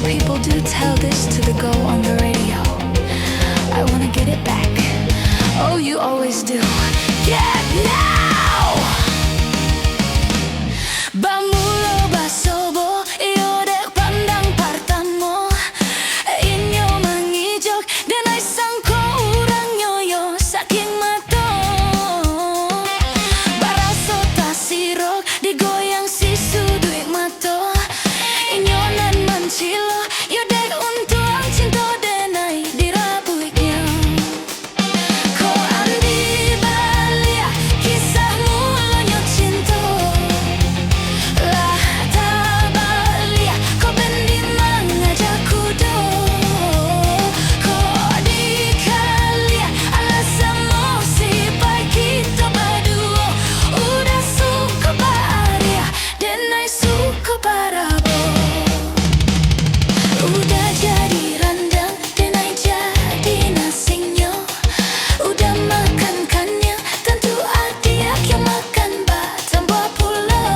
people do tell this to the girl on the radio. I wanna get it back. Oh, you always do. Get now! Bamulo basobo iyo dek pandang partanmo inyo mangijok dan ay sangko urang nyoyo saking mato baraso tasirok digoyang si suduik mato inyo nan mancilo yo dek untuang cinto denai dirabuiknya ko andi balia kisahmu lonyo cinto lah tabalia ko bendi mangajakku do ko dikalia alasanmu si pai kita berdua udah suka bahagia dan ai suka parabo udah jadi randang dan ai jadi nasinya udah makan kannya tentu adiak yang makan batang buah pula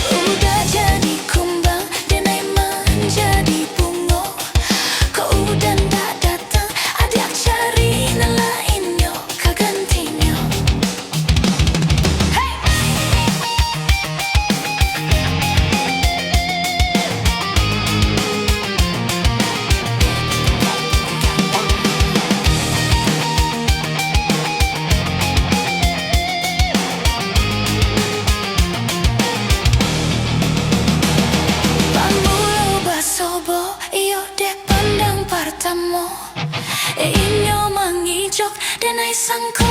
udah jadi kumbang dan ai menjadi bunga kau udah tak datang adiak cari yang lainnya kagantinya Bamulo basobo iyo dek pandang partamo inyo mangijok dan ai sangko